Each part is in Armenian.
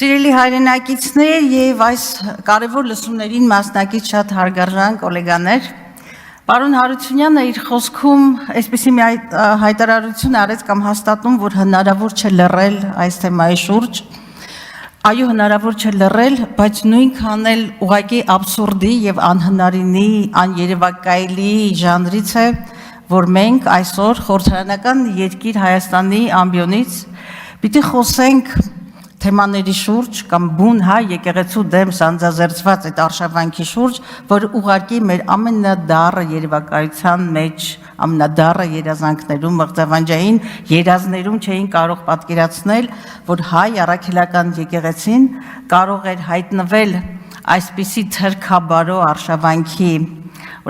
Սիրելի հայրենակիցներ եւ այս կարևոր լսումներին մասնակից շատ հարգարժան գոլեգաներ, պարոն Հարությունյանը իր խոսքում այսպեսի մի հայտարարություն արեց կամ հաստատում, որ հնարավոր չէ լռել այս թեմայի շուրջ, այո հնարավոր չէ լռել, բայց նույնքան էլ ուղղակի աբսուրդի եւ անհնարինի, աներևակայելի ժանրից է, որ մենք այսօր խորհրդարանական երկիր Հայաստանի ամբիոնից պիտի խոսենք թեմաների շուրջ կամ բուն հայ եկեղեցու դեմ սանձազերծված այդ արշավանքի շուրջ, որ ուղղակի մեր ամենադառը երևակայության մեջ, ամենադառը երազանքներում, մղձավանջային երազներում չէին կարող պատկերացնել, որ հայ առաքելական եկեղեցին կարող էր հայտնվել այսպիսի թրքաբարո արշավանքի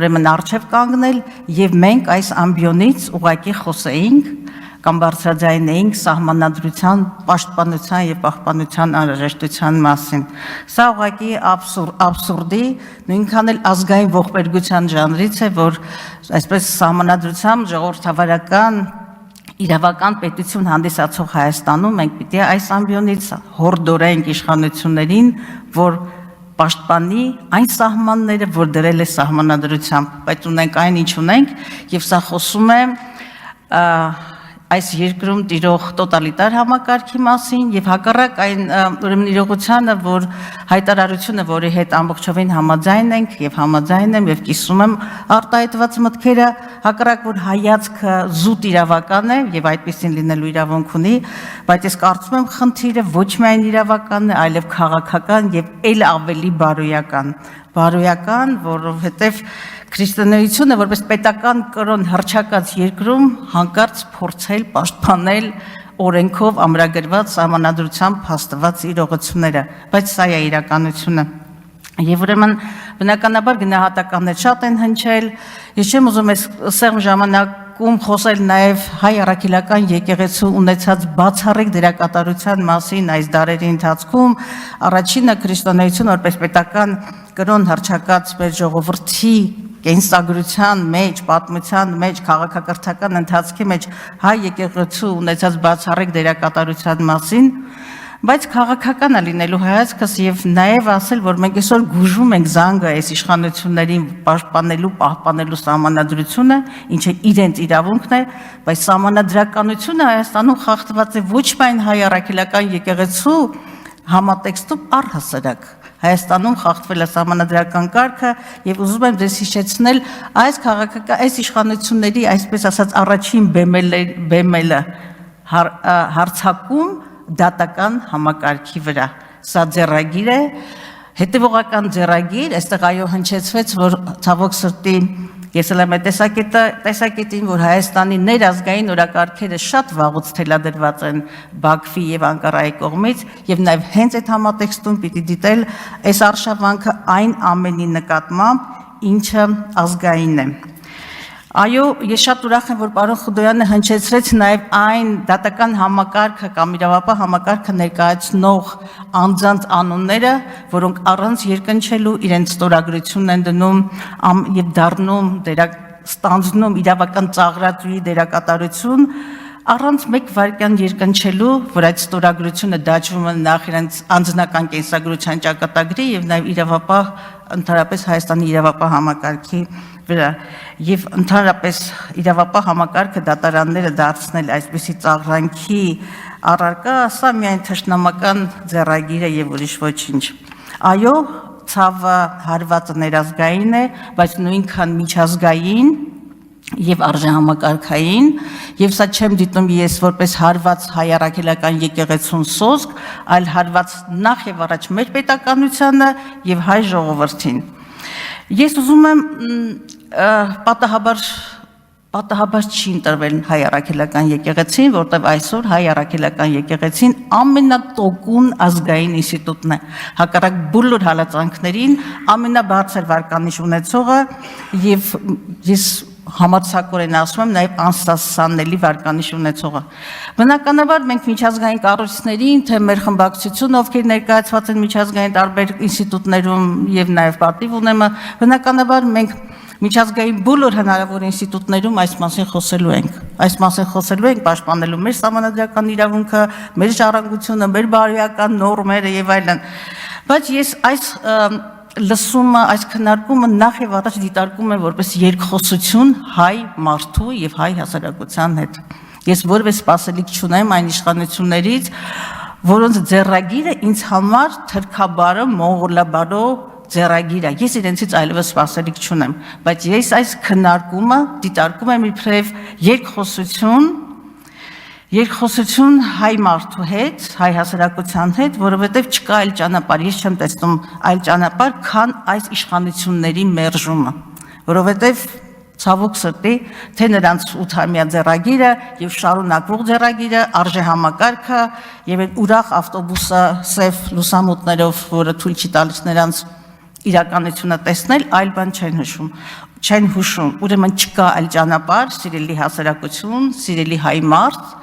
ուրեմն առջև կանգնել եւ մենք այս ամբիոնից ուղղակի խոսեինք կամ բարձրաձայնեինք սահմանադրության, պաշտպանության եւ պահպանության անհրաժեշտության մասին։ Սա ուղղակի աբսուրդի, նույնքան էլ ազգային ողբերգության ժանրից է, որ այսպես սահմանադրությամբ ժողովրդավարական իրավական պետություն հանդիսացող Հայաստանում մենք պիտի այս ամբիոնից հորդորենք իշխանություններին, որ պաշտպանի այն սահմանները, որ դրել է սահմանադրությամբ, բայց ունենք այն, ինչ ունենք, եւ սա խոսում է այս երկրում տիրող տոտալիտար համակարգի մասին եւ հակառակ այն ուրեմն իրողությանը, որ հայտարարությունը, որի հետ ամբողջովին համաձայն ենք եւ համաձայն եմ եւ կիսում եմ արտահայտված մտքերը, հակառակ որ հայացքը զուտ իրավական է եւ այդպեսին լինելու իրավունք ունի, բայց ես կարծում եմ խնդիրը ոչ միայն իրավական է, այլև քաղաքական եւ ել ավելի բարոյական, որովհետեւ քրիստոնեությունը որպես պետական կրոն հռչակած երկրում հանկարծ փորձել պաշտպանել օրենքով ամրագրված սահմանադրությամբ հաստատված իրողությունները, բայց սա է իրականությունը։ Եվ ուրեմն բնականաբար գնահատականներ շատ են հնչել, ես չեմ ուզում այս սեղմ ժամանակում խոսել նաև հայ առաքելական եկեղեցու ունեցած բացառիկ դերակատարության մասին այս դարերի ընթացքում, առաջինը քրիստոնեություն որպես պետական կրոն հռչակած մեր ժողովրդի կենսագրության մեջ, պատմության մեջ, քաղաքակրթական ընթացքի մեջ հայ եկեղեցու ունեցած բացառիկ դերակատարության մասին, բայց քաղաքական է լինելու հայացքս եւ նաեւ ասել, որ մենք այսօր գուժում ենք զանգը այս իշխանություններին պաշտպանելու, պահպանելու սահմանադրությունը, ինչը իրենց իրավունքն է, բայց սահմանադրականությունը Հայաստանում խախտված է ոչ միայն հայ առաքելական եկեղեցու համատեքստում առհասարակ Հայաստանում խախտվել է սահմանադրական կարգը եւ ուզում եմ ձեզ հիշեցնել այս իշխանությունների այսպես ասած առաջին բեմելը հարցակում դատական համակարգի վրա։ Սա ձեռագիր է, հետևողական ձեռագիր, այստեղ այո հնչեցվեց, որ ցավոք սրտի ես էլ եմ տեսակետին, որ Հայաստանի ներազգային օրակարգերը շատ վաղուց թելադրված են Բաքվի եւ Անկարայի կողմից եւ նաեւ հենց այդ համատեքստում պիտի դիտել այս արշավանքը այն ամենի նկատմամբ, ինչը ազգային է։ Այո, ես շատ ուրախ եմ, որ պարոն Խուդոյանը հնչեցրեց նաև այն դատական համակարգը կամ իրավապահ համակարգը ներկայացնող անձանց անունները, որոնք առանց երկնչելու իրենց ստորագրությունն են դնում եւ դառնում ստանձնում իրավական ծաղրատուի դերակատարություն, առանց մեկ վայրկյան երկնչելու, որ այդ ստորագրությունը դաջվում է նախ իրենց անձնական կենսագրության ճակատագրի եւ նաեւ իրավապահ ընդհանրապես Հայաստանի իրավապահ համակարգի վրա եւ ընդհանրապես իրավապահ համակարգը դատարանները դարձնել այսպիսի ծաղրանքի առարկա, սա միայն թշնամական ձեռագիր է եւ ուրիշ ոչինչ։ Այո, ցավը հարվածը ներազգային է, բայց նույնքան միջազգային եւ արժեհամակարգային, եւ սա չեմ դիտում ես որպես հարված հայ առաքելական եկեղեցուն սոսկ, այլ հարված նախ եւ առաջ մեր պետականությանը եւ հայ ժողովրդին։ Ես ուզում եմ պատահաբար չի ընտրվել հայ առաքելական եկեղեցին, որտեղ այսօր հայ առաքելական եկեղեցին ամենատոկուն ազգային ինստիտուտն է, հակառակ բոլոր հալածանքներին ամենաբարձր վարկանիշ ունեցողը եւ ես համարձակորեն ասում եմ նաև անստասանելի վարկանիշ ունեցողը։ Բնականաբար մենք միջազգային կառույցներին, թե մեր խմբակցությունը, ովքեր ներկայացված են միջազգային տարբեր ինստիտուտներում եւ նաև պատիվ ունեմ, բնականաբար մենք Միջազգային բոլոր հնարավոր ինստիտուտներում այս մասին խոսելու ենք։ Այս մասին խոսելու ենք, պաշտպանելու մեր սահմանադրական իրավունքը, մեր ժառանգությունը, մեր բարոյական նորմերը եւ այլն։ Բայց ես այս լսումը, այս քննարկումը նախ եւ առաջ դիտարկում եմ որպես երկխոսություն հայ մարդու եւ հայ հասարակության հետ։ Ես որևէ սպասելիք չունեմ այն իշխանություններից, որոնց ձեռագիրը ինձ համար թրքաբարը, մոնղոլաբարո ձեռագիր է, ես իրենցից այլևս սպասելիք չունեմ, բայց ես այս քննարկումը դիտարկում եմ իբրև երկխոսություն հայ մարդու հետ, հայ հասարակության հետ, որովհետև չկա այլ ճանապարհ, ես չեմ տեսնում այլ ճանապարհ, քան այս իշխանությունների մերժումը, որովհետև ցավոք սրտի, թե նրանց 8-ամյա ձեռագիրը եւ շարունակվող ձեռագիրը, արժե համակարգը եւ այդ ուրախ ավտոբուսը սև լուսամուտներով, որը թույլ չի տալիս նրանց իրականությունը տեսնել, այլ բան չեն հուշում, ուրեմն չկա այլ ճանապարհ, սիրելի հասարակություն, սիրելի հայ մարդ,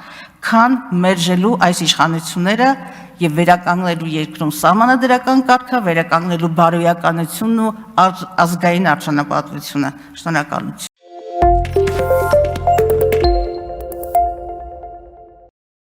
քան մերժելու այս իշխանությունները եւ վերականգնելու երկրում սահմանադրական կարգը, վերականգնելու բարոյականությունն ու ազգային արժանապատվությունը։ Շնորհակալություն։